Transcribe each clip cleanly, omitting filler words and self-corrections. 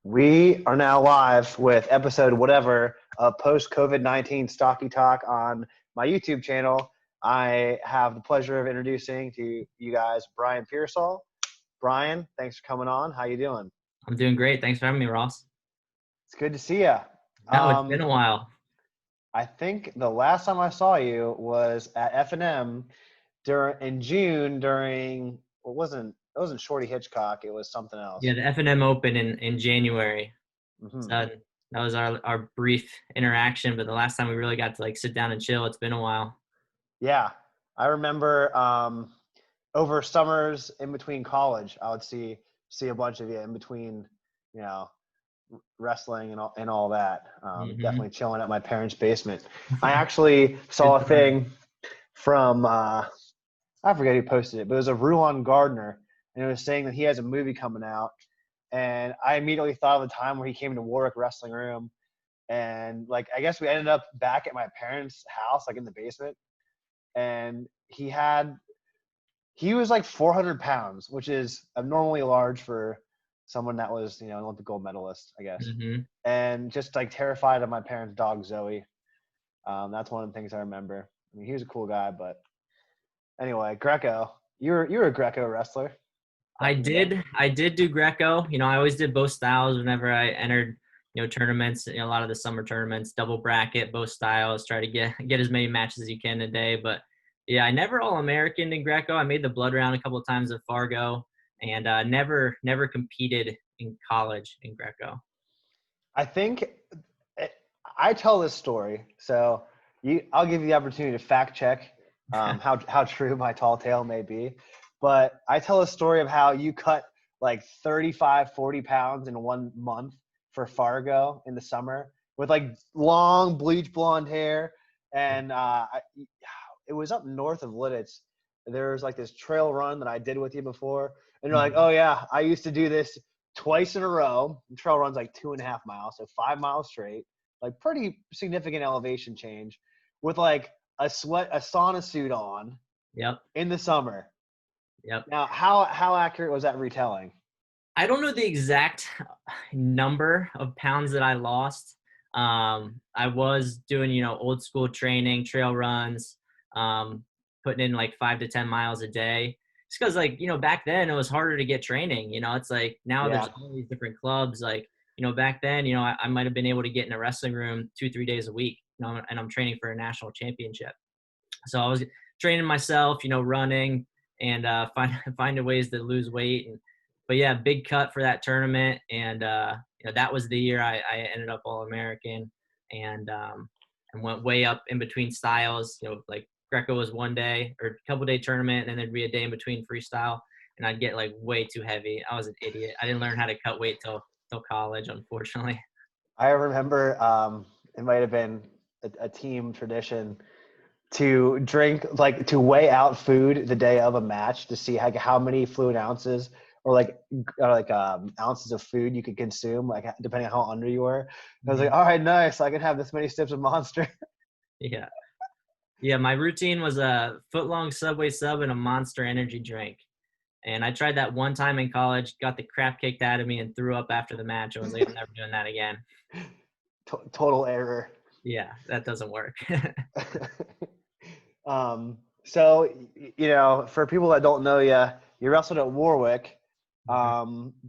We are now live with episode whatever of post-COVID-19 Stocky Talk on my YouTube channel. I have the pleasure of introducing to you guys Bryan Pearsall. Bryan, thanks for coming on. How you doing? I'm doing great. Thanks for having me, Ross. It's good to see you. No, it's been a while. I think the last time I saw you was at F&M in June during it wasn't Shorty Hitchcock. It was something else. Yeah, the F&M Open in January. Mm-hmm. So that was our brief interaction, but the last time we really got to sit down and chill, it's been a while. Yeah, I remember over summers in between college, I would see a bunch of you in between, wrestling and all that. Definitely chilling at my parents' basement. I actually saw a thing from I forget who posted it, but it was a Ruan Gardner, and it was saying that he has a movie coming out. And I immediately thought of the time where he came to Warwick Wrestling Room, and I guess we ended up back at my parents' house, in the basement. And he was 400 pounds, which is abnormally large for someone that was, an Olympic gold medalist, I guess. Mm-hmm. And just terrified of my parents' dog, Zoe. That's one of the things I remember. I mean, he was a cool guy, but anyway, Greco, you're a Greco wrestler. I did do Greco. I always did both styles whenever I entered, tournaments, a lot of the summer tournaments, double bracket, both styles, try to get as many matches as you can a day. But yeah, I never All-American in Greco. I made the blood round a couple of times at Fargo, and never competed in college in Greco. I think I tell this story, so I'll give you the opportunity to fact check how true my tall tale may be. But I tell a story of how you cut 35, 40 pounds in 1 month for Fargo in the summer with long bleach blonde hair. And it was up north of Lidditz. There was this trail run that I did with you before. And you're like, oh yeah, I used to do this twice in a row. The trail run's 2.5 miles, so 5 miles straight, pretty significant elevation change with a sauna suit on. Yep. In the summer. Yep. Now, how accurate was that retelling? I don't know the exact number of pounds that I lost. I was doing, old school training, trail runs, putting in 5 to 10 miles a day. It's because back then it was harder to get training. It's now there's all these different clubs. Back then, I might have been able to get in a wrestling room 2-3 days a week, and I'm training for a national championship. So I was training myself, running and finding ways to lose weight. But yeah, big cut for that tournament. And, that was the year I ended up All-American and went way up in between styles. Greco was 1 day or a couple day tournament, and then there'd be a day in between freestyle, and I'd get way too heavy. I was an idiot. I didn't learn how to cut weight till college, unfortunately. I remember it might have been a team tradition to drink, to weigh out food the day of a match to see how many fluid ounces or ounces of food you could consume, depending on how under you were. I was all right, nice. I can have this many sips of Monster. Yeah. Yeah, my routine was a foot-long Subway sub and a Monster energy drink. And I tried that one time in college, got the crap kicked out of me, and threw up after the match. I was I'm never doing that again. Total error. Yeah, that doesn't work. So, for people that don't know you wrestled at Warwick.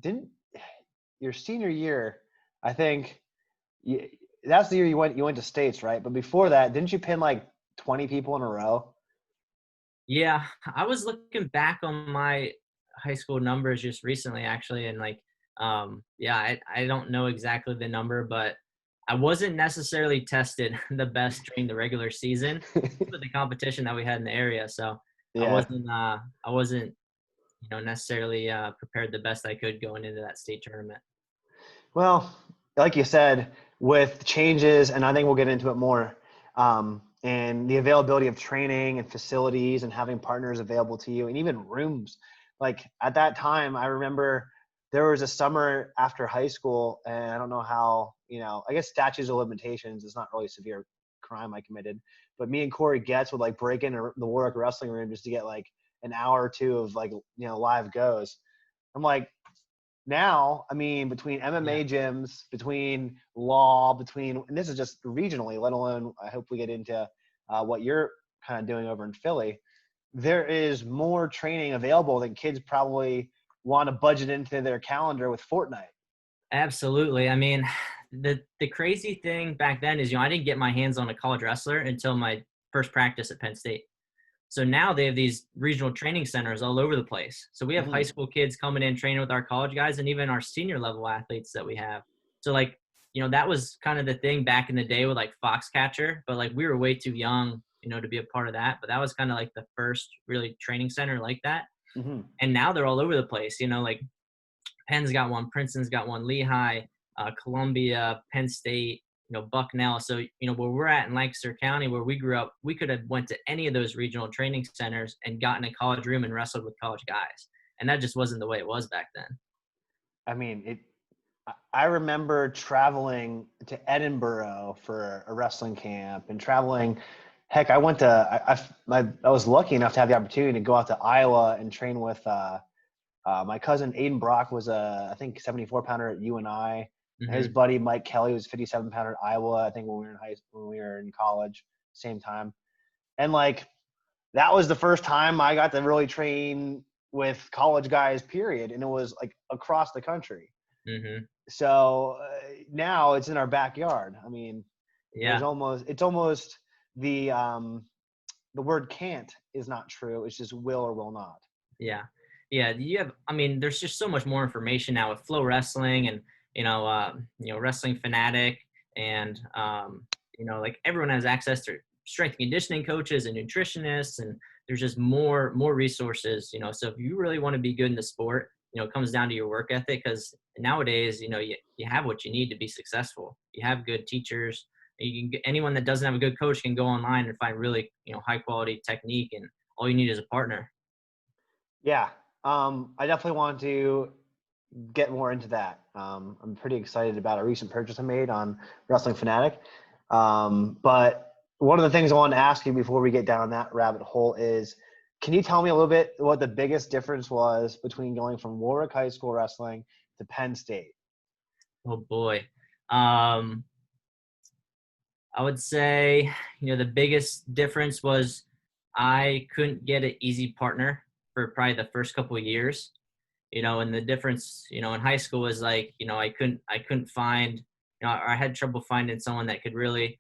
Didn't your senior year, I think that's the year you went to States, right? But before that, didn't you pin 20 people in a row? Yeah, I was looking back on my high school numbers just recently, actually, and I don't know exactly the number, but I wasn't necessarily tested the best during the regular season with the competition that we had in the area. So yeah. I wasn't necessarily prepared the best I could going into that state tournament. Well, like you said, with changes, and I think we'll get into it more, and the availability of training and facilities and having partners available to you and even rooms. At that time, I remember there was a summer after high school, and I don't know how, I guess statutes of limitations is not really a severe crime I committed, but me and Corey Getz would break into the Warwick Wrestling Room just to get an hour or two of live goes. I'm now, I mean, between Yeah. MMA gyms, between law, and this is just regionally, let alone I hope we get into what you're kind of doing over in Philly. There is more training available than kids probably want to budget into their calendar with Fortnite. Absolutely. I mean, the crazy thing back then is, I didn't get my hands on a college wrestler until my first practice at Penn State. So now they have these regional training centers all over the place. So we have high Hmm. school kids coming in training with our college guys and even our senior level athletes that we have. So like, that was kind of the thing back in the day with like Foxcatcher, but like we were way too young, to be a part of that. But that was kind of like the first really training center like that. Hmm. And now they're all over the place, like Penn's got one, Princeton's got one, Lehigh, Columbia, Penn State, Bucknell. So, where we're at in Lancaster County, where we grew up, we could have went to any of those regional training centers and gotten a college room and wrestled with college guys. And that just wasn't the way it was back then. I mean, I remember traveling to Edinburgh for a wrestling camp and traveling. Heck, I went to, I was lucky enough to have the opportunity to go out to Iowa and train with my cousin Aiden Brock was I think 74 pounder at UNI. His Mm-hmm. buddy buddy Mike Kelly was 57 pounder at Iowa. I think when we were in when we were in college, same time. And like that was the first time I got to really train with college guys. Period, and it was like across the country. Mm-hmm. So now it's in our backyard. I mean, Yeah. it's almost the word can't is not true. It's just will or will not. Yeah. Yeah. There's just so much more information now with Flow Wrestling and, Wrestling Fanatic and, like everyone has access to strength and conditioning coaches and nutritionists, and there's just more resources, so if you really want to be good in the sport, it comes down to your work ethic, because nowadays, you have what you need to be successful. You have good teachers. You can get, anyone that doesn't have a good coach can go online and find really, high quality technique, and all you need is a partner. Yeah, I definitely want to get more into that. I'm pretty excited about a recent purchase I made on Wrestling Fanatic. But one of the things I want to ask you before we get down that rabbit hole is, can you tell me a little bit what the biggest difference was between going from Warwick High School wrestling to Penn State? Oh boy. Um, I would say, the biggest difference was I couldn't get an easy partner for probably the first couple of years, and the difference, in high school was like, I couldn't find, I had trouble finding someone that could really,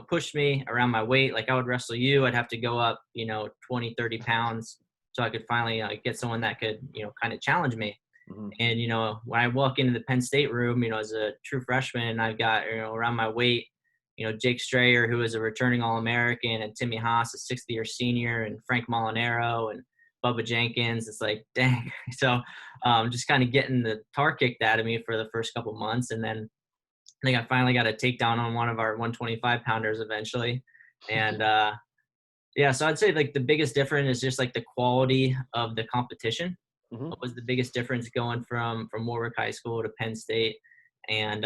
push me around my weight. Like I would wrestle you, I'd have to go up, 20, 30 pounds. So I could finally get someone that could, kind of challenge me. Mm-hmm. And, when I walk into the Penn State room, as a true freshman, I've got, around my weight, Jake Strayer, who is a returning All-American, and Timmy Haas, a sixth-year senior, and Frank Molinaro and Bubba Jenkins. It's like, dang. So just kind of getting the tar kicked out of me for the first couple months. And then I think I finally got a takedown on one of our 125 pounders eventually. And yeah, so I'd say like the biggest difference is just like the quality of the competition. Mm-hmm. What was the biggest difference going from Warwick High School to Penn State? And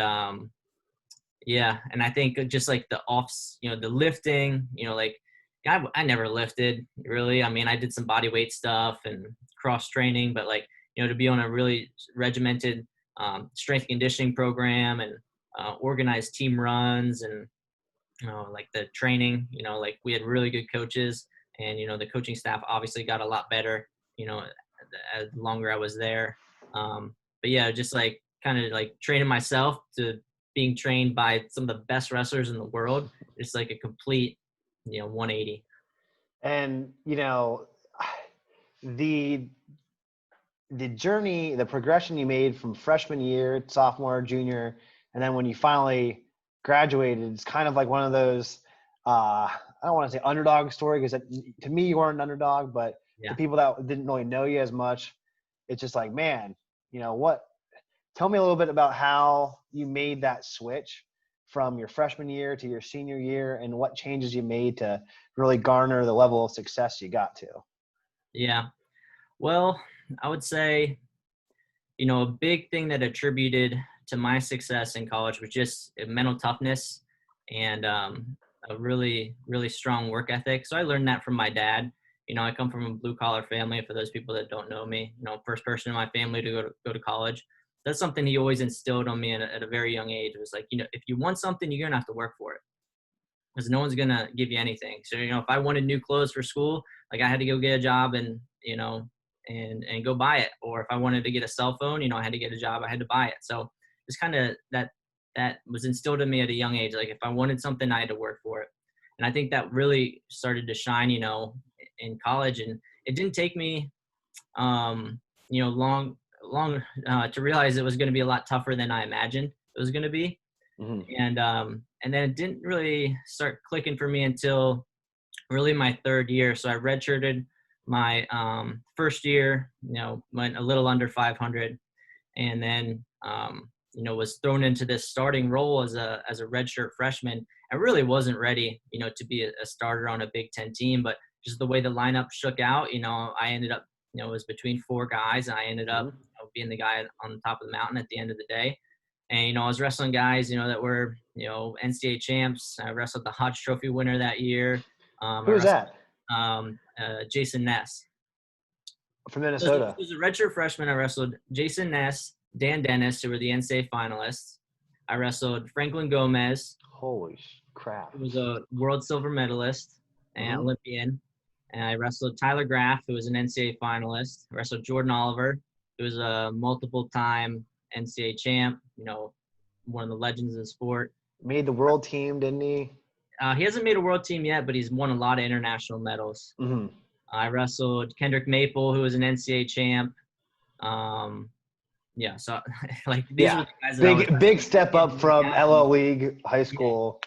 yeah, and I think just like the offs, the lifting, like I never lifted really. I mean, I did some body weight stuff and cross training, but like, to be on a really regimented strength conditioning program and organized team runs and, like the training, like we had really good coaches, and, the coaching staff obviously got a lot better, as longer I was there. But yeah, just like kind of like training myself to being trained by some of the best wrestlers in the world. It's like a complete, 180. And the journey, the progression you made from freshman year, sophomore, junior, and then when you finally graduated, it's kind of like one of those, I don't want to say underdog story, because to me you weren't an underdog, but Yeah. to people that didn't really know you as much, it's just like, man, what? Tell me a little bit about how you made that switch from your freshman year to your senior year, and what changes you made to really garner the level of success you got to. Yeah. Well, I would say, a big thing that attributed to my success in college was just mental toughness and a really, really strong work ethic. So I learned that from my dad. I come from a blue collar family. For those people that don't know me, first person in my family to go to college. That's something he always instilled on me at a very young age. It was like, if you want something, you're going to have to work for it, because no one's going to give you anything. So, if I wanted new clothes for school, like I had to go get a job and, and go buy it. Or if I wanted to get a cell phone, I had to get a job, I had to buy it. So it's kind of that was instilled in me at a young age. Like if I wanted something, I had to work for it. And I think that really started to shine, in college. And it didn't take me, long to realize it was going to be a lot tougher than I imagined it was going to be. Mm-hmm. And then it didn't really start clicking for me until really my third year. So I redshirted my first year, went a little under 500, and then was thrown into this starting role as a redshirt freshman. I really wasn't ready, to be a starter on a Big Ten team, but just the way the lineup shook out, I ended up, it was between four guys, and I ended up being the guy on the top of the mountain at the end of the day. And, I was wrestling guys, that were, NCAA champs. I wrestled the Hodge Trophy winner that year. Who was that? Jason Ness. From Minnesota. He was a redshirt freshman. I wrestled Jason Ness, Dan Dennis, who were the NCAA finalists. I wrestled Franklin Gomez. Holy crap. Who was a world silver medalist and Olympian. And I wrestled Tyler Graff, who was an NCAA finalist. I wrestled Jordan Oliver, who was a multiple-time NCAA champ, one of the legends of the sport. Made the world team, didn't he? He hasn't made a world team yet, but he's won a lot of international medals. Mm-hmm. I wrestled Kendrick Maple, who was an NCAA champ. So like these were the guys that big step up from LL League, high school.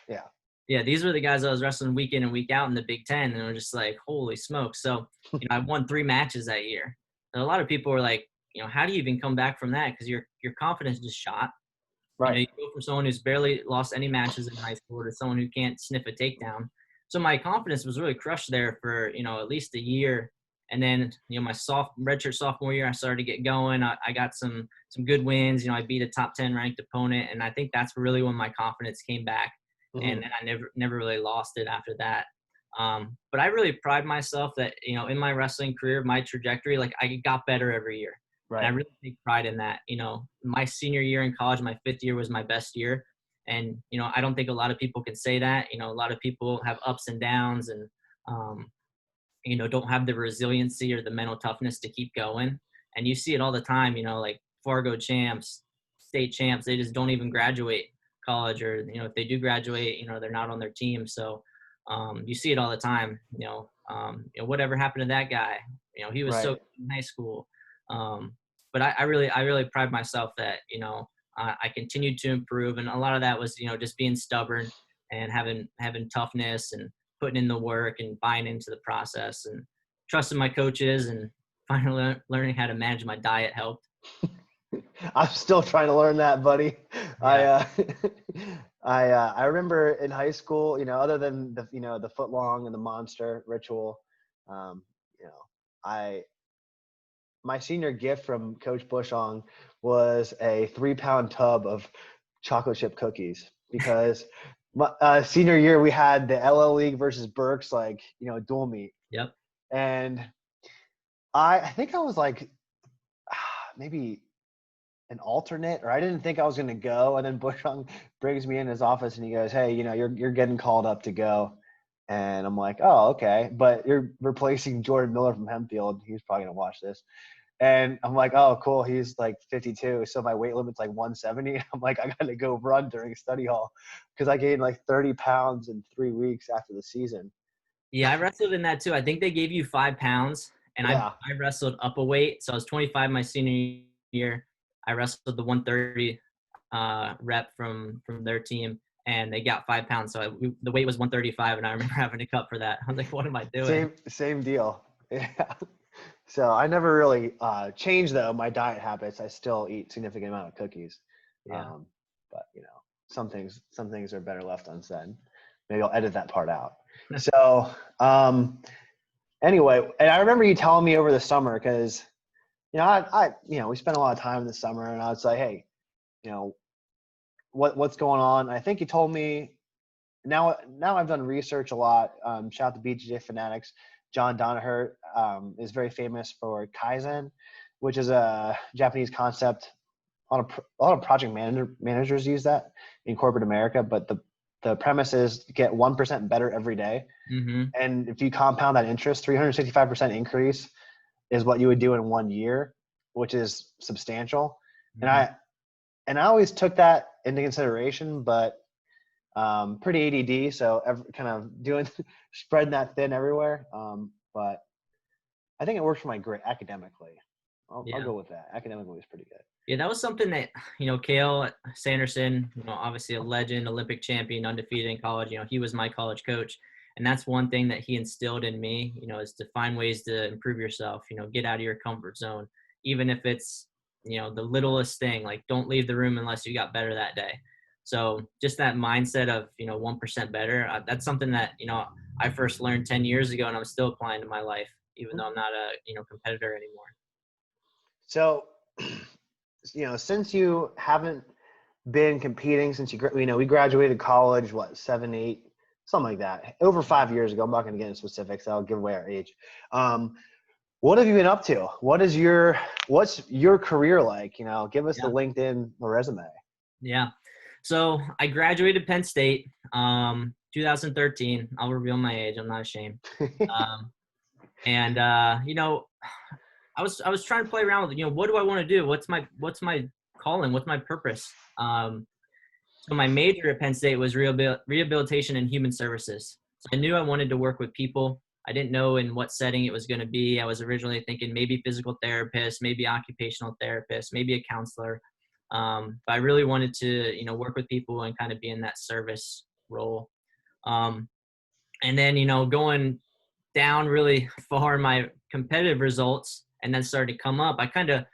Yeah, these were the guys I was wrestling week in and week out in the Big Ten, and I was just like, holy smokes. So, I won 3 matches that year. And a lot of people were like, how do you even come back from that? Because your confidence just shot. Right. You go from someone who's barely lost any matches in high school to someone who can't sniff a takedown. So my confidence was really crushed there for, at least a year. And then, my redshirt sophomore year, I started to get going. I got some good wins. I beat a top 10 ranked opponent. And I think that's really when my confidence came back. Mm-hmm. And then I never really lost it after that. But I really pride myself that, in my wrestling career, my trajectory, like I got better every year. Right. And I really take pride in that. My senior year in college, my 5th year was my best year. And, I don't think a lot of people can say that. A lot of people have ups and downs and, don't have the resiliency or the mental toughness to keep going. And you see it all the time, like Fargo champs, state champs, they just don't even graduate college, or, if they do graduate, they're not on their team. So you see it all the time, whatever happened to that guy, he was so good in high school. But I really pride myself that, I continued to improve. And a lot of that was, just being stubborn and having toughness and putting in the work and buying into the process and trusting my coaches, and finally learning how to manage my diet helped. I'm still trying to learn that, buddy. Yeah. I remember in high school, other than the foot long and the monster ritual, my senior gift from Coach Bushong was a 3-pound tub of chocolate chip cookies, because my senior year we had the LL League versus Berks, dual meet. Yep. And I think I was like maybe an alternate, or I didn't think I was going to go. And then Bushong brings me in his office and he goes, "Hey, you're getting called up to go." And I'm like, "Oh, okay. But you're replacing Jordan Miller from Hempfield. He's probably going to watch this." And I'm like, "Oh, cool. He's like 52. So my weight limit's like 170. I'm like, I got to go run during study hall, because I gained like 30 pounds in 3 weeks after the season. Yeah, I wrestled in that too. I think they gave you 5 pounds, and I wrestled up a weight. So I was 25 my senior year. I wrestled the 130 rep from their team, and they got 5 pounds. So the weight was 135, and I remember having to cut for that. I was like, what am I doing? Same deal. Yeah. So I never really changed, though, my diet habits. I still eat significant amount of cookies. Yeah. But, some things are better left unsaid. Maybe I'll edit that part out. So anyway, and I remember you telling me over the summer, because we spent a lot of time in the summer, and I was like, hey, what's going on? I think you told me, now I've done research a lot. Shout out to BJJ Fanatics. John Donaher is very famous for Kaizen, which is a Japanese concept a lot of project managers use that in corporate America, but the premise is get 1% better every day. Mm-hmm. And if you compound that interest, 365% increase is what you would do in 1 year, which is substantial. Mm-hmm. And I always took that into consideration, but pretty ADD, so kind of doing spreading that thin everywhere. But I think it works for my grade academically. I'll go with that. Academically is pretty good. Yeah, that was something that, Cale Sanderson, obviously a legend, Olympic champion, undefeated in college, he was my college coach. And that's one thing that he instilled in me, is to find ways to improve yourself, get out of your comfort zone, even if it's, the littlest thing, like don't leave the room unless you got better that day. So just that mindset of, 1% better, that's something that, I first learned 10 years ago and I'm still applying to my life, even though I'm not a, competitor anymore. So, since you haven't been competing since we graduated college, 7, 8, something like that, over 5 years ago. I'm not going to get into specifics. I'll give away our age. What have you been up to? What's your career like? Give us the LinkedIn resume. Yeah. So I graduated Penn State, 2013. I'll reveal my age. I'm not ashamed. And I was trying to play around with, what do I want to do? What's my calling? What's my purpose? So my major at Penn State was rehabilitation and human services. So I knew I wanted to work with people. I didn't know in what setting it was going to be. I was originally thinking maybe physical therapist, maybe occupational therapist, maybe a counselor. But I really wanted to, work with people and kind of be in that service role. And then, going down really far in my competitive results and then started to come up, I kind of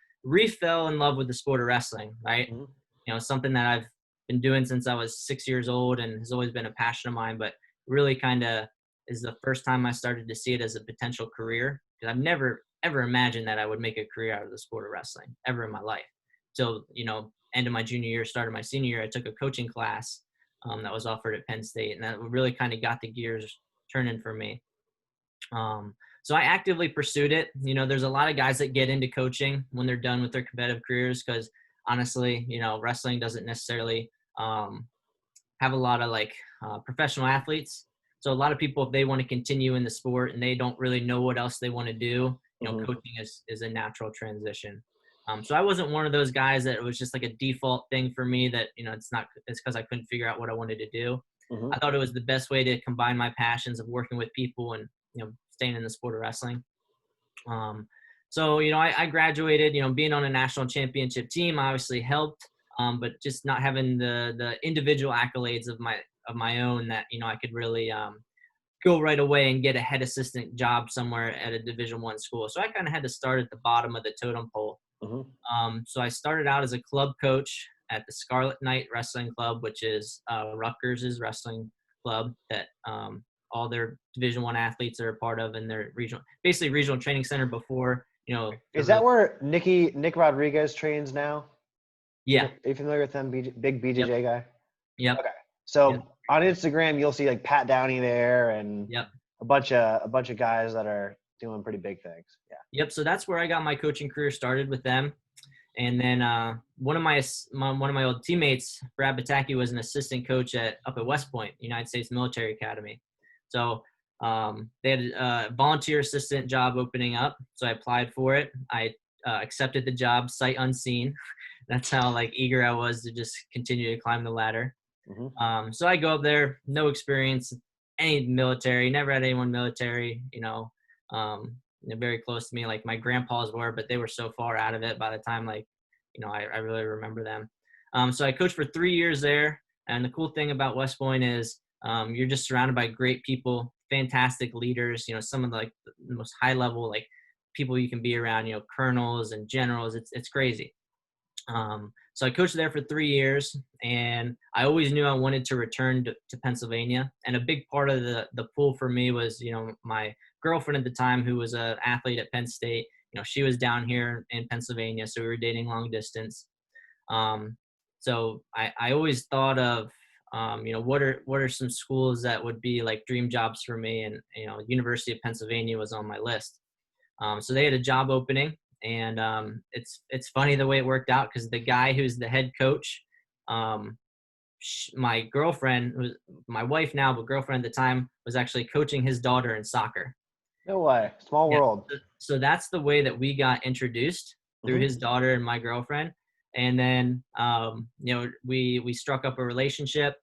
fell in love with the sport of wrestling, right? Mm-hmm. Something that I've been doing since I was 6 years old and has always been a passion of mine, but really kind of is the first time I started to see it as a potential career, because I've never, ever imagined that I would make a career out of the sport of wrestling ever in my life. So, end of my junior year, start of my senior year, I took a coaching class that was offered at Penn State, and that really kind of got the gears turning for me. So I actively pursued it. There's a lot of guys that get into coaching when they're done with their competitive careers, because honestly, wrestling doesn't necessarily have a lot of professional athletes. So a lot of people, if they want to continue in the sport and they don't really know what else they want to do, mm-hmm. coaching is a natural transition. So I wasn't one of those guys that it was just like a default thing for me that, it's because I couldn't figure out what I wanted to do. Mm-hmm. I thought it was the best way to combine my passions of working with people and, staying in the sport of wrestling. So, I graduated, being on a national championship team obviously helped, but just not having the individual accolades of my own that, I could really go right away and get a head assistant job somewhere at a Division I school. So I kind of had to start at the bottom of the totem pole. Mm-hmm. So I started out as a club coach at the Scarlet Knight Wrestling Club, which is Rutgers' wrestling club that all their Division I athletes are a part of, and their regional training center before, Is that where Nick Rodriguez trains now? Yeah. Are you familiar with him? Big BJJ guy? Yep. Okay. So on Instagram, you'll see Pat Downey there and a bunch of guys that are doing pretty big things. Yeah. Yep. So that's where I got my coaching career started with them. And then one of my old teammates, Brad Bataki, was an assistant coach up at West Point, United States Military Academy. So they had a volunteer assistant job opening up. So I applied for it. I accepted the job sight unseen. That's how eager I was to just continue to climb the ladder. Mm-hmm. So I go up there, no experience, any military, never had anyone military, very close to me, like my grandpas were, but they were so far out of it by the time, I really remember them. So I coached for 3 years there. And the cool thing about West Point is you're just surrounded by great people, fantastic leaders, some of the most high level, people you can be around, colonels and generals. It's crazy. So I coached there for 3 years, and I always knew I wanted to return to Pennsylvania. And a big part of the pull for me was, my girlfriend at the time, who was an athlete at Penn State, she was down here in Pennsylvania, so we were dating long distance. So I always thought of, what are some schools that would be dream jobs for me? And, University of Pennsylvania was on my list. So they had a job opening, And it's funny the way it worked out, because the guy who's the head coach, my girlfriend, who's my wife now, but girlfriend at the time, was actually coaching his daughter in soccer. No way. Small Yeah. world. So that's the way that we got introduced, through his daughter and my girlfriend. And then, we struck up a relationship.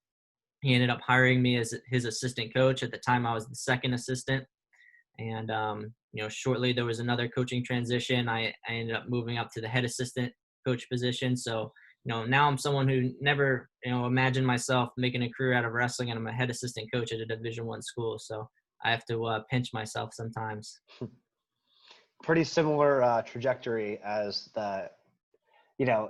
He ended up hiring me as his assistant coach. At the time, I was the second assistant. And, shortly there was another coaching transition. I ended up moving up to the head assistant coach position. So, now I'm someone who never, imagined myself making a career out of wrestling, and I'm a head assistant coach at a Division I school. So I have to pinch myself sometimes. Pretty similar trajectory as the,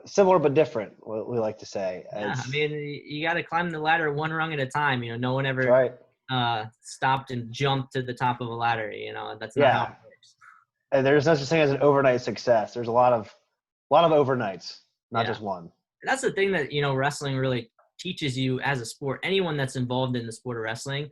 similar but different, what we like to say. Yeah, I mean, you got to climb the ladder one rung at a time. No one That's ever right. stopped and jumped to the top of a ladder. That's not how Yeah. it works. And there's no such thing as an overnight success. There's a lot of overnights, not Yeah. just one. That's the thing that, wrestling really teaches you as a sport. Anyone that's involved in the sport of wrestling,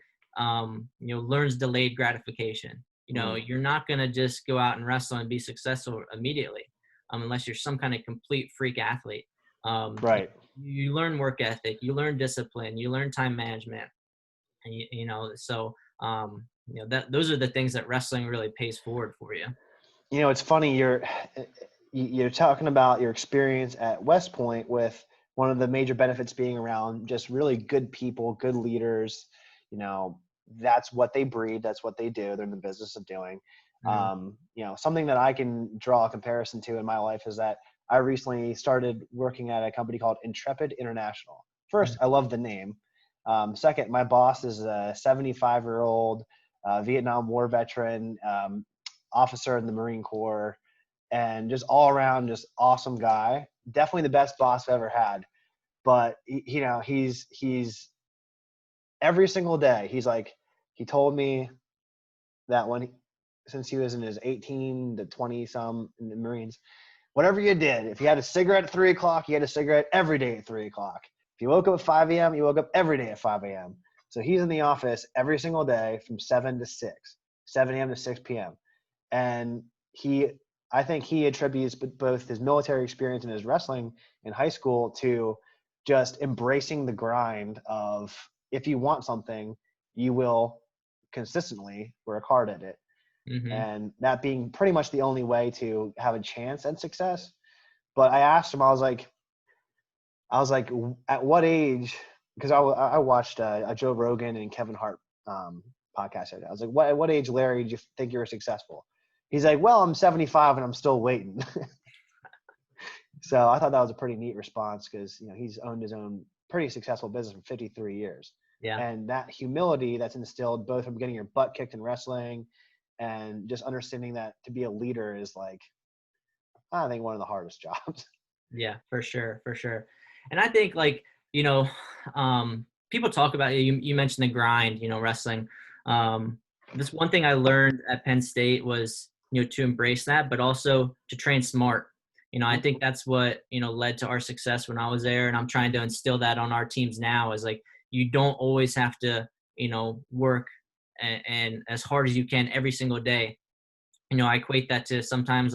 learns delayed gratification. You're not going to just go out and wrestle and be successful immediately, unless you're some kind of complete freak athlete. Right. You learn work ethic, you learn discipline, you learn time management. And, those are the things that wrestling really pays forward for you. It's funny. You're talking about your experience at West Point, with one of the major benefits being around just really good people, good leaders. That's what they breed. That's what they do. They're in the business of doing. Something that I can draw a comparison to in my life is that I recently started working at a company called Intrepid International. First, I love the name. Second, my boss is a 75-year-old Vietnam War veteran, officer in the Marine Corps, and just all around just awesome guy. Definitely the best boss I've ever had. But he's every single day, he told me that since he was in his 18 to 20 some in the Marines, whatever you did, if you had a cigarette at 3 o'clock, you had a cigarette every day at 3 o'clock. If you woke up at 5 a.m., you woke up every day at 5 a.m. So he's in the office every single day from 7 a.m. to 6 p.m. And I think he attributes both his military experience and his wrestling in high school to just embracing the grind of, if you want something, you will consistently work hard at it. Mm-hmm. And that being pretty much the only way to have a chance at success. But I asked him, I was like, at what age? Because I watched a Joe Rogan and Kevin Hart podcast. I was like, at what age, Larry, did you think you were successful? He's like, well, I'm 75 and I'm still waiting. So I thought that was a pretty neat response, because he's owned his own pretty successful business for 53 years. Yeah. And that humility that's instilled both from getting your butt kicked in wrestling and just understanding that to be a leader is, I think, one of the hardest jobs. Yeah, for sure. And I think, people talk about, you mentioned the grind, wrestling. This one thing I learned at Penn State was, to embrace that, but also to train smart. I think that's what, led to our success when I was there. And I'm trying to instill that on our teams now, is you don't always have to, work and as hard as you can every single day. I equate that to sometimes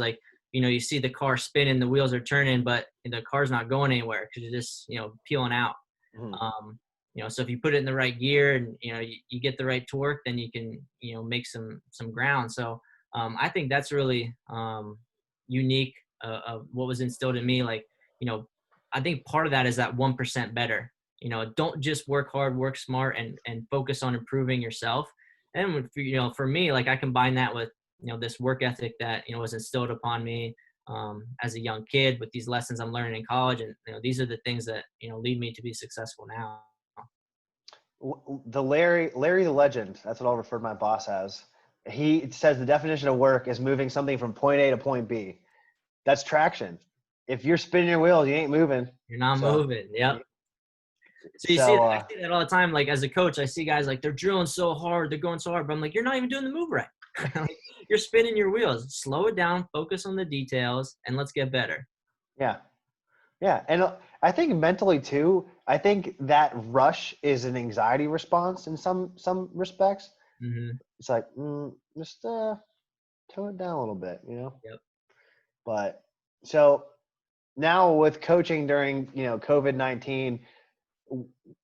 you see the car spinning, the wheels are turning, but the car's not going anywhere because you're just, peeling out. Mm-hmm. So if you put it in the right gear and, you get the right torque, then you can, make some ground. So I think that's really unique of what was instilled in me. I think part of that is that 1% better. Don't just work hard, work smart, and focus on improving yourself. And for me, I combine that with, this work ethic that, was instilled upon me as a young kid, with these lessons I'm learning in college. And, these are the things that, lead me to be successful now. The Larry the Legend, that's what I'll refer to my boss as. He says the definition of work is moving something from point A to point B. That's traction. If you're spinning your wheels, you ain't moving. You're not moving. Yep. So I see that all the time. As a coach, I see guys they're drilling so hard, they're going so hard, but I'm you're not even doing the move right. You're spinning your wheels. Slow it down, focus on the details, and let's get better. Yeah. And I think mentally too, I think that rush is an anxiety response in some respects. Mm-hmm. It's just tone it down a little bit, Yep. But so now with coaching during, COVID-19,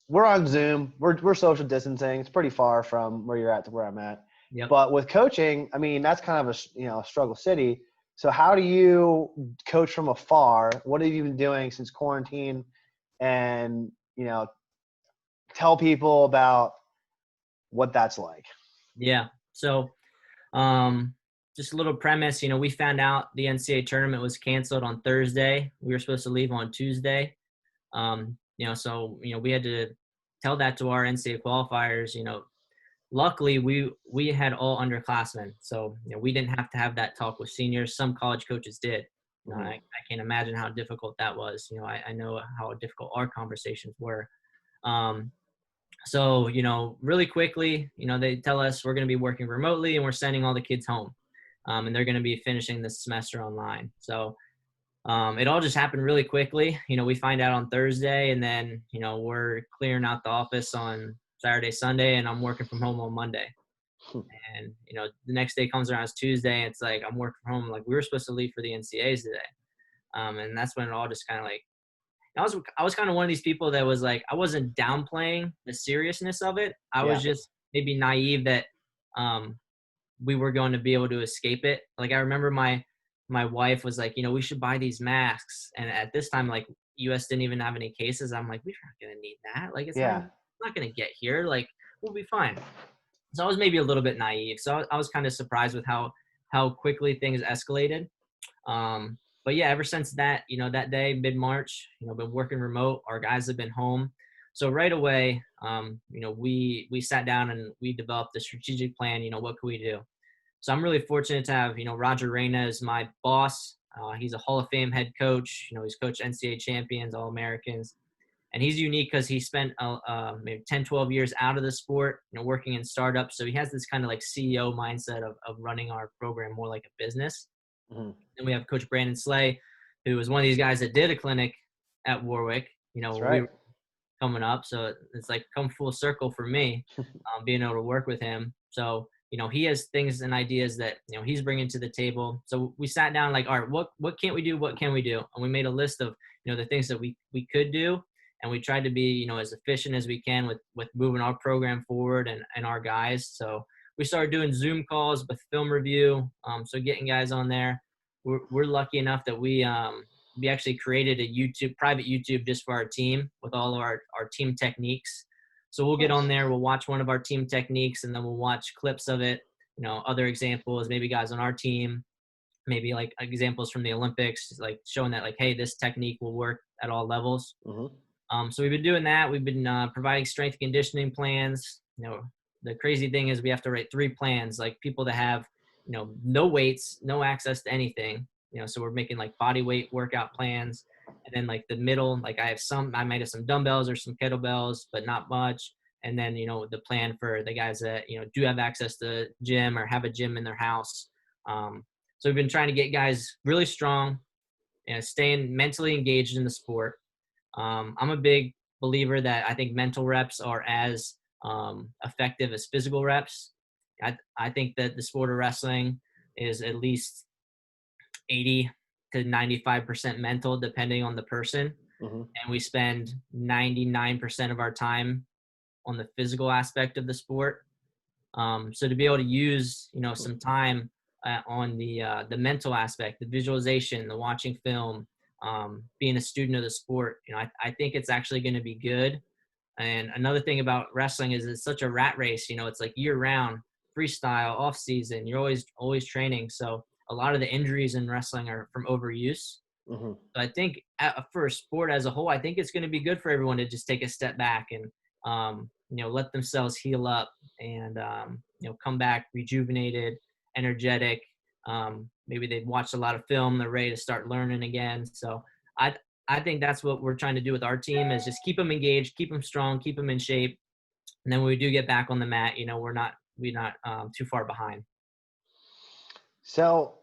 we're on Zoom. We're social distancing. It's pretty far from where you're at to where I'm at. Yep. But with coaching, I mean, that's kind of a struggle city. So how do you coach from afar? What have you been doing since quarantine? And tell people about what that's like. Yeah. So, just a little premise, we found out the NCAA tournament was canceled on Thursday. We were supposed to leave on Tuesday. So, we had to tell that to our NCAA qualifiers. Luckily we had all underclassmen. So, we didn't have to have that talk with seniors. Some college coaches did. I can't imagine how difficult that was. I know how difficult our conversations were. So, really quickly, they tell us we're going to be working remotely and we're sending all the kids home. And they're going to be finishing this semester online. So it all just happened really quickly. We find out on Thursday, and then, we're clearing out the office on Saturday, Sunday, and I'm working from home on Monday. And, the next day comes around, it's Tuesday, and it's like I'm working from home. Like, we were supposed to leave for the NCAAs today. And that's when it all just kind of like, I was kind of one of these people that was like, I wasn't downplaying the seriousness of it. I was just maybe naive that we were going to be able to escape it. Like, I remember my wife was like, we should buy these masks. And at this time, like, US didn't even have any cases. I'm like, we're not going to need that. Like, it's not going to get here. Like, we'll be fine. So I was maybe a little bit naive. So I was kind of surprised with how quickly things escalated. But yeah, ever since that, that day, mid-March, been working remote. Our guys have been home. So right away, we sat down and we developed a strategic plan. What can we do? So I'm really fortunate to have, Roger Reyna as my boss. He's a Hall of Fame head coach. He's coached NCAA champions, All-Americans. And he's unique because he spent maybe 10, 12 years out of the sport, working in startups. So he has this kind of like CEO mindset of running our program more like a business. Mm-hmm. And we have Coach Brandon Slay, who was one of these guys that did a clinic at Warwick, That's we right. were coming up. So it's like come full circle for me, being able to work with him. So, he has things and ideas that, he's bringing to the table. So we sat down like, all right, what can't we do? What can we do? And we made a list of, the things that we could do. And we tried to be, as efficient as we can with moving our program forward and our guys. So we started doing Zoom calls with film review. So getting guys on there. We're lucky enough that we actually created a private YouTube just for our team with all of our team techniques. So we'll get on there, we'll watch one of our team techniques, and then we'll watch clips of it. Other examples, maybe guys on our team, maybe like examples from the Olympics, like showing that like, hey, this technique will work at all levels. Mm-hmm. So we've been doing that. We've been providing strength conditioning plans. The crazy thing is we have to write 3 plans, like people that have, no weights, no access to anything. So we're making like body weight workout plans. And then like the middle, like I might have some dumbbells or some kettlebells, but not much. And then, the plan for the guys that, do have access to gym or have a gym in their house. So we've been trying to get guys really strong and staying mentally engaged in the sport. I'm a big believer that I think mental reps are as effective as physical reps. I think that the sport of wrestling is at least 80 to 95% mental, depending on the person. Mm-hmm. And we spend 99% of our time on the physical aspect of the sport. So to be able to use, some time on the mental aspect, the visualization, the watching film, being a student of the sport, I think it's actually going to be good. And another thing about wrestling is it's such a rat race. It's like year round, freestyle, off season. You're always training. So a lot of the injuries in wrestling are from overuse. Mm-hmm. So I think for a sport as a whole, I think it's going to be good for everyone to just take a step back and, let themselves heal up and, come back rejuvenated, energetic. Maybe they've watched a lot of film. They're ready to start learning again. So I think that's what we're trying to do with our team is just keep them engaged, keep them strong, keep them in shape. And then when we do get back on the mat, we're not too far behind. So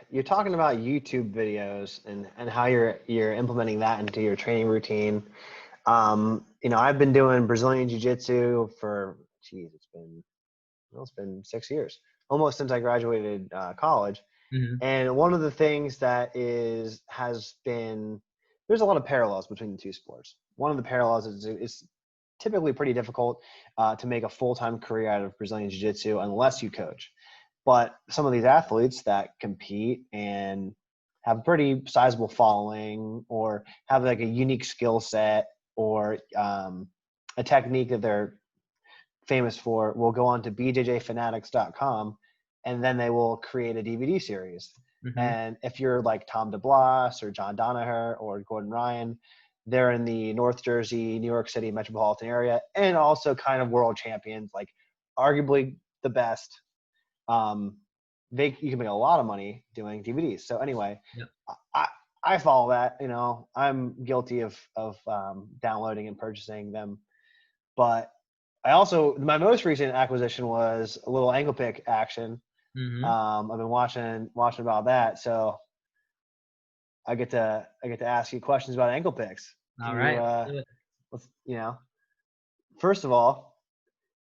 you're talking about YouTube videos and how you're implementing that into your training routine. I've been doing Brazilian Jiu-Jitsu for, it's been 6 years, almost since I graduated college. Mhm. And one of the things that has been, there's a lot of parallels between the two sports. One of the parallels is it's typically pretty difficult to make a full-time career out of Brazilian Jiu-Jitsu unless you coach. But some of these athletes that compete and have a pretty sizable following or have like a unique skill set or a technique that they're famous for will go on to bjjfanatics.com and then they will create a DVD series. Mhm. And if you're like Tom DeBlas or John Donaher or Gordon Ryan, they're in the North Jersey, New York City metropolitan area and also kind of world champions, like arguably the best. Um, you can make a lot of money doing DVDs. So anyway, Yep. I I follow that. You know, I'm guilty of downloading and purchasing them, but I also my most recent acquisition was a little ankle pick action. Mhm. I've been watching about that, so I get to ask you questions about ankle picks. Can All you right. Let's do it. let's first of all,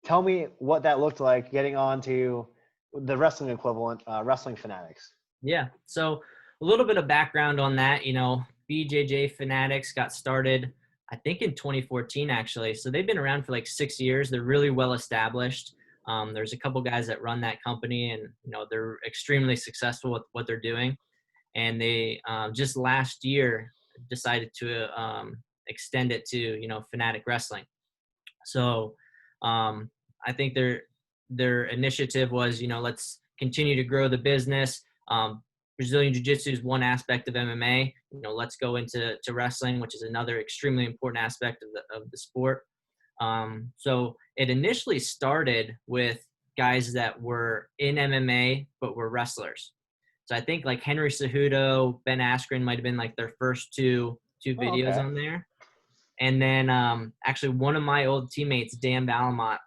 tell me what that looked like getting onto the wrestling equivalent, Wrestling Fanatics. Yeah. So a little bit of background on that. BJJ Fanatics got started, I think, in 2014 actually. So they've been around for like 6 years. They're really well established. There's a couple guys that run that company, and they're extremely successful with what they're doing. And they just last year decided to extend it to Fanatic Wrestling. So um, I think their initiative was, let's continue to grow the business. Brazilian Jiu-Jitsu is one aspect of MMA. Let's go into wrestling, which is another extremely important aspect of the sport. So it initially started with guys that were in MMA but were wrestlers. So I think like Henry Cejudo, Ben Askren might have been like their first two Oh, videos okay. on there. And then actually one of my old teammates, Dan Balamont,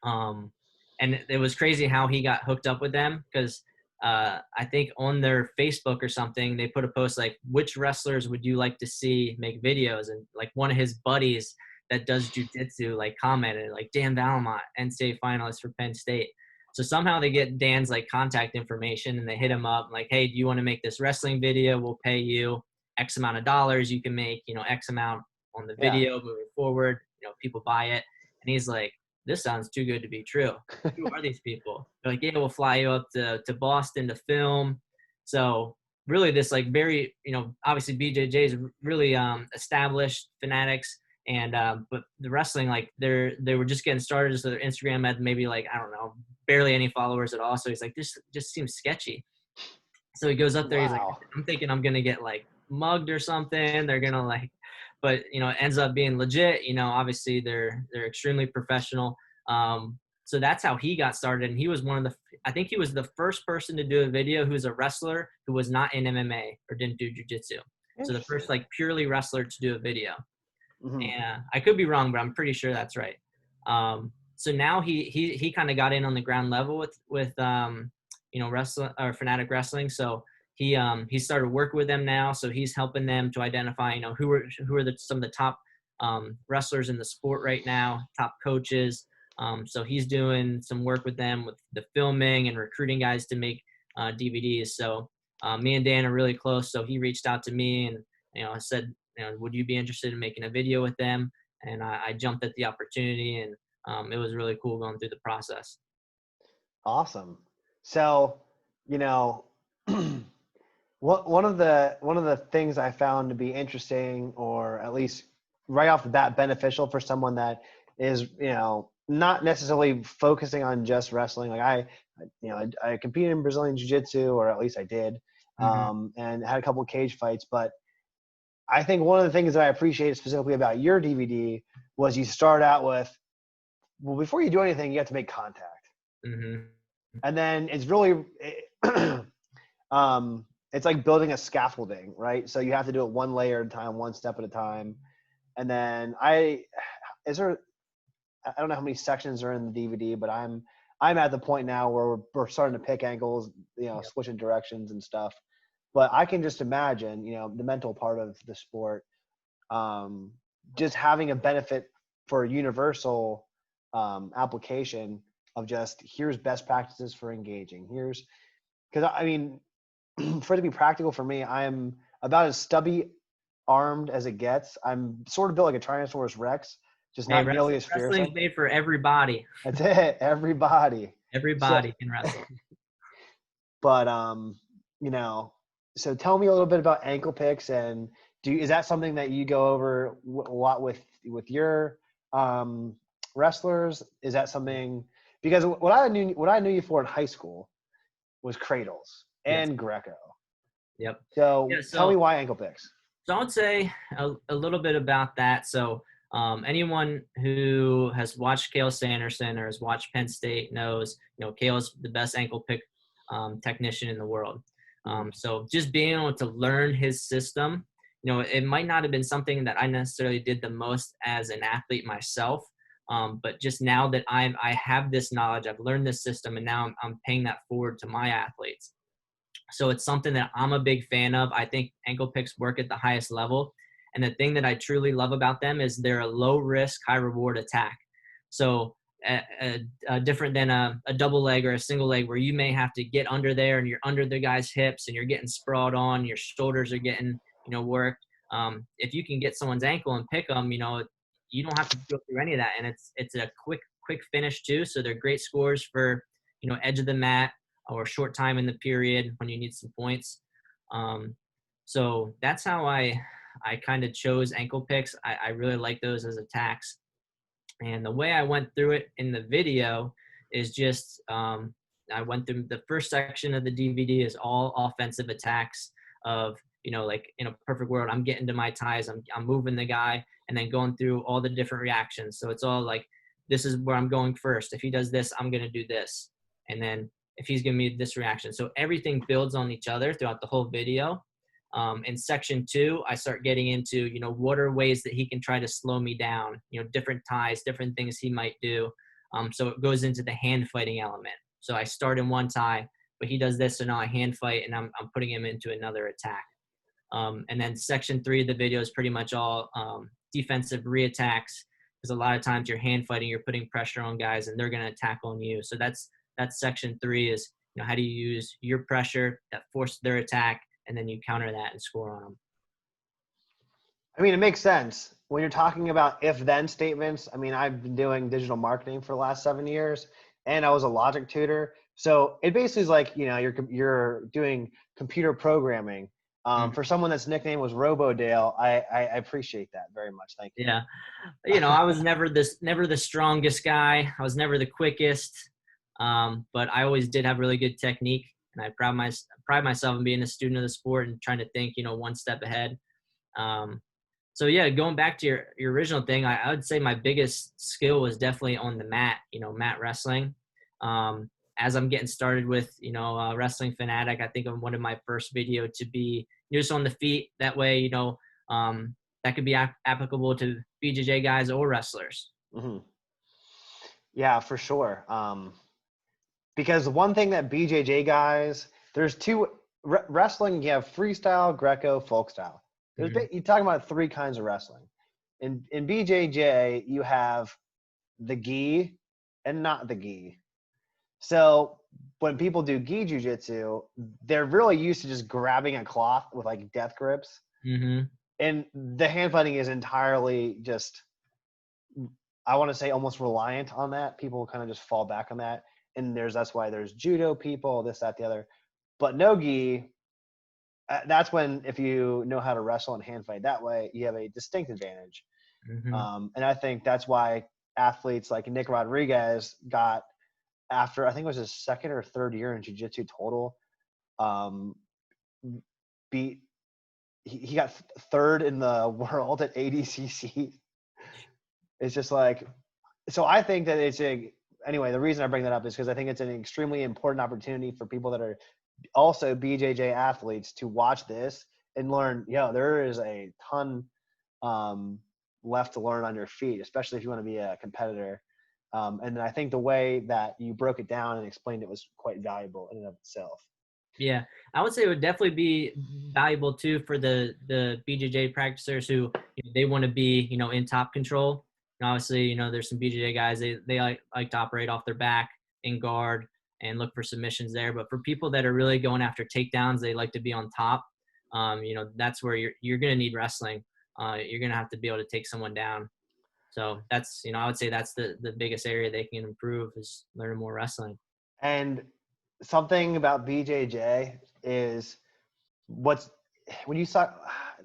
and it was crazy how he got hooked up with them because I think on their Facebook or something, they put a post like, which wrestlers would you like to see make videos? And like one of his buddies that does jujitsu like commented like, Dan Balamont, NCAA finalist for Penn State. So somehow they get Dan's like contact information and they hit him up like, hey, do you want to make this wrestling video? We'll pay you X amount of dollars. You can make, X amount on the Yeah. video moving forward. People buy it. And he's like, this sounds too good to be true. Who are these people? They're like, yeah, we'll fly you up to Boston to film. So really this like very, obviously BJJ is really established Fanatics. And but the wrestling, like they were just getting started. So their Instagram had maybe like, I don't know, barely any followers at all. So he's like, this just seems sketchy. So he goes up there. He's like, Wow. I'm thinking I'm going to get like mugged or something. They're going to like, but it ends up being legit. Obviously they're extremely professional. So that's how he got started. And he was I think he was the first person to do a video who's a wrestler who was not in MMA or didn't do jujitsu. So the first Interesting. like purely wrestler to do a video. Hmm. And I could be wrong, but I'm pretty sure that's right. So now he kind of got in on the ground level with wrestling or Fanatic Wrestling. So he started working with them now. So he's helping them to identify who are some of the top wrestlers in the sport right now, top coaches. So he's doing some work with them with the filming and recruiting guys to make DVDs. So me and Dan are really close. So he reached out to me and I said, would you be interested in making a video with them? And I jumped at the opportunity, and it was really cool going through the process. Awesome. So, you know, one of the things I found to be interesting, or at least right off the bat beneficial for someone that is, not necessarily focusing on just wrestling. Like I competed in Brazilian Jiu-Jitsu, or at least I did, Mm-hmm. and had a couple of cage fights. But I think one of the things that I appreciate specifically about your DVD was you start out with, well, before you do anything, you have to make contact. Mm-hmm. And then it's really it's like building a scaffolding, right? So you have to do it one layer at a time, one step at a time. And then I don't know how many sections are in the DVD, but I'm at the point now where we're starting to pick angles, Yep. switching directions and stuff. But I can just imagine, the mental part of the sport, just having a benefit for a universal application of just, here's best practices for engaging. Here's because I mean, for it to be practical for me, I'm about as stubby armed as it gets. I'm sort of built like a Tyrannosaurus Rex, just Hey, not nearly as wrestling's fearsome. made for everybody. That's it, everybody. So, Everybody can wrestle. but you know, so tell me a little bit about ankle picks, and is that something that you go over a lot with your um, wrestlers? Is that something, because what I knew you for in high school was cradles Yes. and Greco. Yep. So Yeah. tell me So why ankle picks. I would say a little bit about that. So anyone who has watched Kale Sanderson or has watched Penn State knows, Kale's the best ankle pick technician in the world. So just being able to learn his system, it might not have been something that I necessarily did the most as an athlete myself. But just now that I have this knowledge, I've learned this system, and now I'm paying that forward to my athletes. So it's something that I'm a big fan of. I think ankle picks work at the highest level. And the thing that I truly love about them is they're a low risk, high reward attack. So different than a double leg or a single leg where you may have to get under there and you're under the guy's hips and you're getting sprawled on, your shoulders are getting, worked. If you can get someone's ankle and pick them, you don't have to go through any of that. And it's a quick finish too. So they're great scores for, edge of the mat or short time in the period when you need some points. So that's how I kind of chose ankle picks. I really like those as attacks. And the way I went through it in the video is just I went through the first section of the DVD is all offensive attacks of, like in a perfect world, I'm getting to my ties, I'm moving the guy, and then going through all the different reactions. So it's all like, this is where I'm going first. If he does this, I'm going to do this. And then if he's giving me this reaction. So everything builds on each other throughout the whole video. In section 2, I start getting into, what are ways that he can try to slow me down, different ties, different things he might do. So it goes into the hand fighting element. So I start in one tie, but he does this, so now I hand fight, and I'm putting him into another attack. And then section 3 of the video is pretty much all defensive re-attacks, because a lot of times you're hand fighting, you're putting pressure on guys, and they're going to attack on you. So that's section 3 is, how do you use your pressure that forces their attack, and then you counter that and score on them. I mean, it makes sense when you're talking about if-then statements. I mean, I've been doing digital marketing for the last 7 years, and I was a logic tutor. So it basically is like, you're doing computer programming. For someone that's nickname was Robodale, I appreciate that very much. Thank you. Yeah. I was never the strongest guy. I was never the quickest. But I always did have really good technique, and I pride myself in being a student of the sport and trying to think, one step ahead. So yeah, going back to your original thing, I would say my biggest skill was definitely on the mat, mat wrestling. As I'm getting started with, Wrestling Fanatic, I think of one of my first video to be just on the feet. That way, that could be applicable to BJJ guys or wrestlers. Mm-hmm. Yeah, for sure. Because one thing that BJJ guys, there's two wrestling. You have freestyle, Greco, folk style. You're talking about 3 kinds of wrestling. In BJJ, you have the gi and not the gi. So when people do gi jiu-jitsu, they're really used to just grabbing a cloth with like death grips. Mm-hmm. And the hand fighting is entirely just, I want to say, almost reliant on that. People kind of just fall back on that. And that's why there's judo people, this, that, the other. But no gi, that's when, if you know how to wrestle and hand fight that way, you have a distinct advantage. Mm-hmm. And I think that's why athletes like Nick Rodriguez got, after I think it was his 2nd or 3rd year in jiu-jitsu total, he got 3rd in the world at ADCC. It's just like, so I think that anyway, the reason I bring that up is because I think it's an extremely important opportunity for people that are also BJJ athletes to watch this and learn, there is a ton left to learn on your feet, especially if you want to be a competitor. And I think the way that you broke it down and explained it was quite valuable in and of itself. Yeah, I would say it would definitely be valuable too for the BJJ practitioners who they want to be in top control. And obviously, there's some BJJ guys they like to operate off their back in guard, and look for submissions there. But for people that are really going after takedowns, they like to be on top. That's where you're going to need wrestling. You're going to have to be able to take someone down. So that's, I would say that's the biggest area they can improve is learning more wrestling. And something about BJJ is when you saw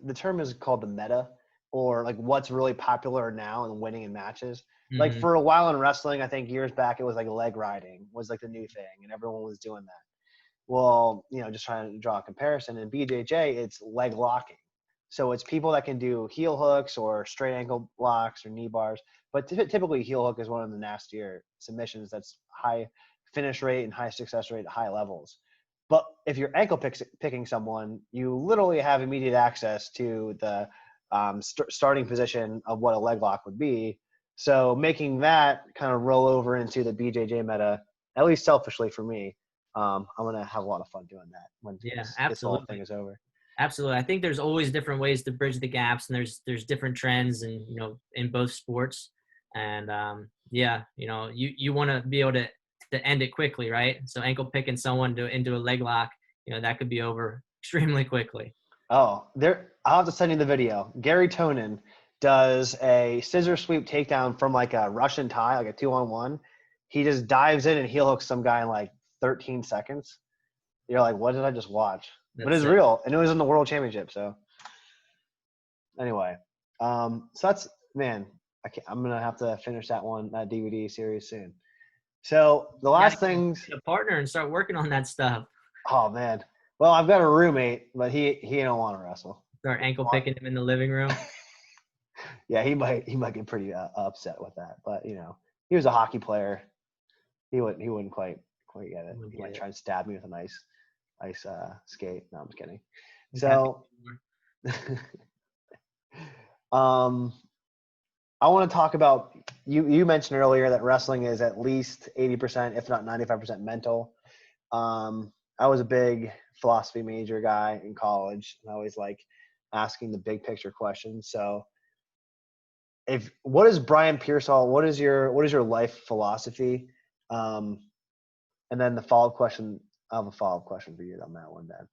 the term is called the meta, or like what's really popular now and winning in matches. Mm-hmm. Like for a while in wrestling, I think years back, it was like leg riding was like the new thing and everyone was doing that. Well, just trying to draw a comparison. In BJJ, it's leg locking. So it's people that can do heel hooks or straight ankle locks or knee bars. But typically heel hook is one of the nastier submissions that's high finish rate and high success rate at high levels. But if you're ankle picking someone, you literally have immediate access to the starting position of what a leg lock would be. So making that kind of roll over into the BJJ meta, at least selfishly for me, I'm going to have a lot of fun doing that when this whole thing is over. Absolutely. I think there's always different ways to bridge the gaps, and there's different trends and, in both sports. And you want to be able to end it quickly, right? So ankle picking someone into a leg lock, that could be over extremely quickly. Oh, I'll have to send you the video. Gary Tonin does a scissor sweep takedown from like a Russian tie, like a 2-on-1. He just dives in and heel hooks some guy in like 13 seconds. You're like, what did I just watch? But it's real, and it was in the World Championship. So anyway, so that's, man, I'm gonna have to finish that DVD series soon. So the last things, get a partner and start working on that stuff. Oh man, well I've got a roommate, but he don't want to wrestle. Start ankle picking him in the living room. Yeah, he might get pretty upset with that, but he was a hockey player. He wouldn't quite get it. He might try and stab me with an ice skate. No, I'm just kidding. So, I want to talk about you mentioned earlier that wrestling is at least 80%, if not 95% mental. I was a big philosophy major guy in college, and I always like asking the big picture questions. So, what is Bryan Pearsall? What is your life philosophy? And then the follow-up question. I have a follow-up question for you on that one, Dan.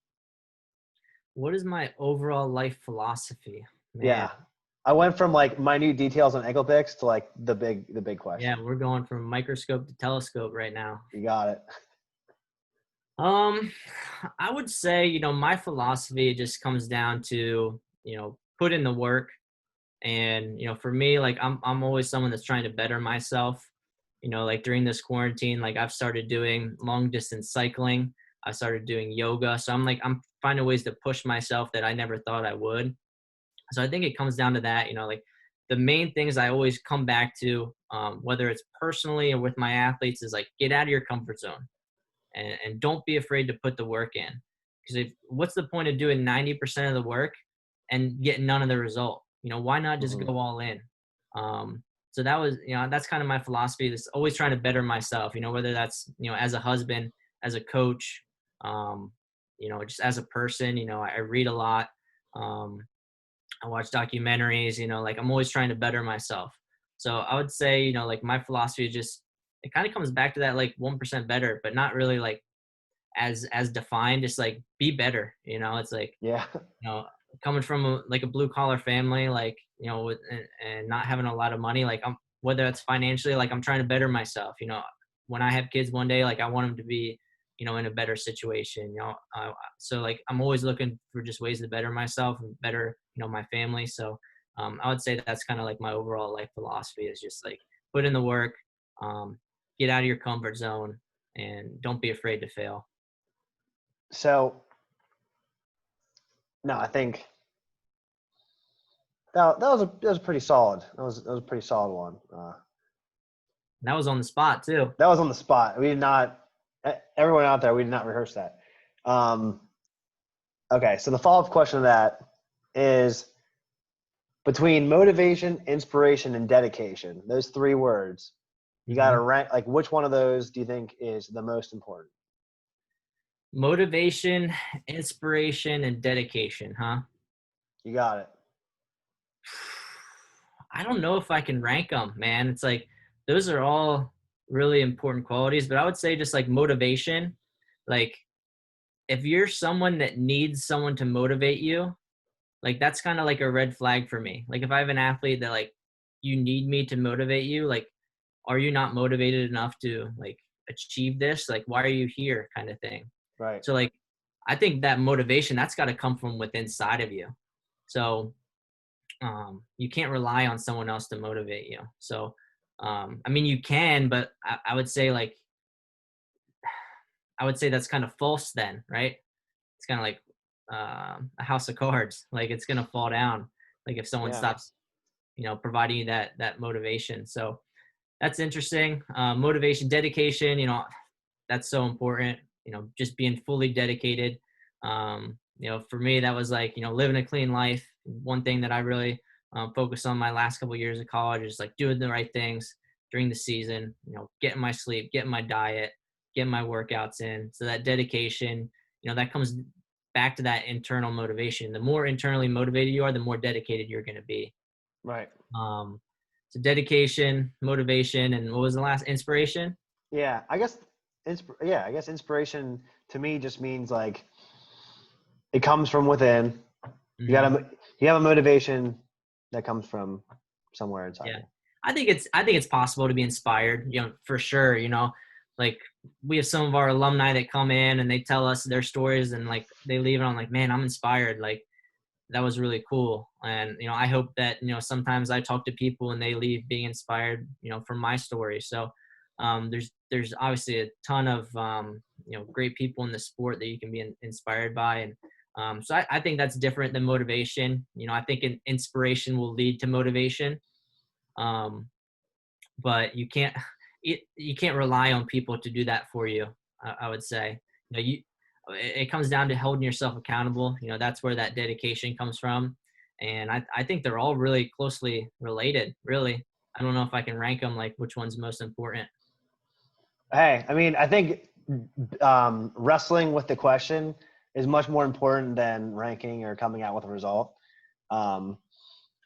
What is my overall life philosophy? Man. Yeah. I went from like minute details on ankle picks to like the big question. Yeah, we're going from microscope to telescope right now. You got it. I would say, my philosophy just comes down to, put in the work. And, for me, like I'm always someone that's trying to better myself. Like during this quarantine, like I've started doing long distance cycling. I started doing yoga. So I'm finding ways to push myself that I never thought I would. So I think it comes down to that, like the main things I always come back to, whether it's personally or with my athletes, is like get out of your comfort zone and don't be afraid to put the work in. Because what's the point of doing 90% of the work and getting none of the result? Why not just go all in? So that was, that's kind of my philosophy. Is always trying to better myself, whether that's, as a husband, as a coach, just as a person. I read a lot. I watch documentaries, like I'm always trying to better myself. So I would say, like my philosophy is just, it kind of comes back to that like 1% better, but not really like as defined, just like be better. It's like, yeah, coming from a blue collar family, like, and not having a lot of money, like whether it's financially, like I'm trying to better myself. When I have kids one day, like I want them to be, in a better situation, so like I'm always looking for just ways to better myself and better, my family. So I would say that's kind of like my overall life philosophy, is just like put in the work, get out of your comfort zone, and don't be afraid to fail. So, no, I think that was pretty solid. That was a pretty solid one. That was on the spot too. That was on the spot. We did not. Everyone out there, we did not rehearse that. Okay, so the follow-up question to that is, between motivation, inspiration, and dedication, those three words, you got to rank, like, which one of those do you think is the most important? Motivation, inspiration, and dedication, huh? You got it. I don't know if I can rank them, man. It's like those are all really important qualities, but I would say just like motivation. Like if you're someone that needs someone to motivate you, like that's kind of like a red flag for me. Like if I have an athlete that like you need me to motivate you, like are you not motivated enough to like achieve this? Like why are you here kind of thing. Right. So like I think that motivation that's got to come from within inside of you. So you can't rely on someone else to motivate you. So I mean you can, but I would say like I would say that's kind of false then, right? It's kind of like a house of cards. Like it's gonna fall down. Like if someone Yeah. stops, providing you that motivation. So that's interesting. Motivation, dedication. That's so important. Just being fully dedicated. For me, that was like living a clean life. One thing that I really focused on my last couple of years of college is like doing the right things during the season. Getting my sleep, getting my diet, getting my workouts in. So that dedication, that comes back to that internal motivation. The more internally motivated you are, the more dedicated you're going to be. Right. So dedication, motivation, and what was the last? Inspiration? Yeah. I guess inspiration to me just means like it comes from within. Mhm. You have a motivation that comes from somewhere inside Yeah. you. I think it's possible to be inspired, for sure, like we have some of our alumni that come in and they tell us their stories and like they leave it on like, man, I'm inspired. Like that was really cool. And, I hope that, sometimes I talk to people and they leave being inspired, from my story. So there's obviously a ton of, great people in the sport that you can be inspired by. And so I think that's different than motivation. I think inspiration will lead to motivation. Um, but you can't rely on people to do that for you. I would say, it comes down to holding yourself accountable. That's where that dedication comes from. And I think they're all really closely related, really. I don't know if I can rank them like which one's most important. Hey, I mean, I think wrestling with the question is much more important than ranking or coming out with a result. Um,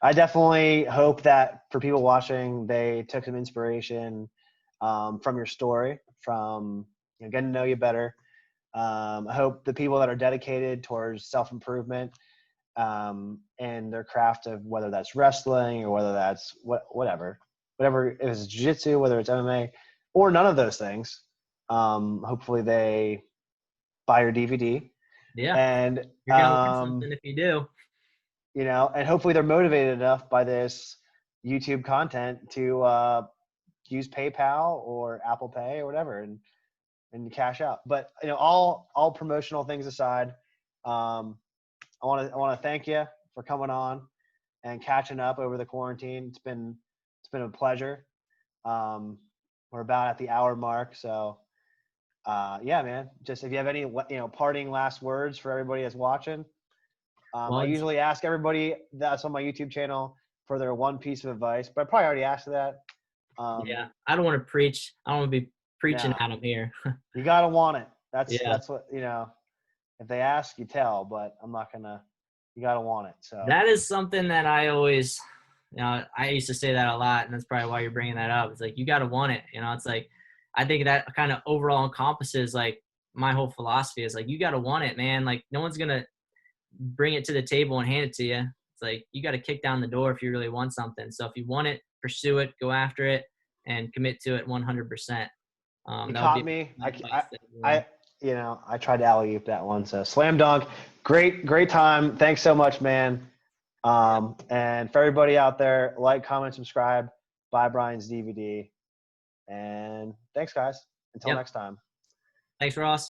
I definitely hope that for people watching, they took some inspiration from your story, from getting to know you better. I hope the people that are dedicated towards self-improvement and their craft of whether that's wrestling or whether that's whatever, if it's jiu-jitsu, whether it's MMA or none of those things, hopefully they buy your DVD Yeah, and, you're gonna learn something if you do. and hopefully they're motivated enough by this YouTube content to use PayPal or Apple Pay or whatever and cash out. But all promotional things aside, um, I want to thank you for coming on and catching up over the quarantine. It's been a pleasure. We're about at the hour mark, so yeah, man. Just if you have any parting last words for everybody that's watching. I Well, usually ask everybody that's on my YouTube channel for their one piece of advice, but I probably already asked that. yeah, I don't want to preach. I don't want to be preaching No, at them here. you gotta want it. That's Yeah. that's what If they ask, you tell. But I'm not gonna. You gotta want it. So That is something that I always, I used to say that a lot, and that's probably why you're bringing that up. It's like you got to want it. It's like I think that kind of overall encompasses like my whole philosophy is like you got to want it, man. Like no one's gonna bring it to the table and hand it to you. It's like you got to kick down the door if you really want something. So if you want it, pursue it, go after it, and commit to it 100%. you That would caught be me. my advice to everyone. I tried to alley oop that one. So slam dunk. Great time. Thanks so much, man. Yeah. And for everybody out there, like, comment, subscribe, buy Bryan's DVD. And thanks, guys. Until Yep. next time. Thanks, Ross.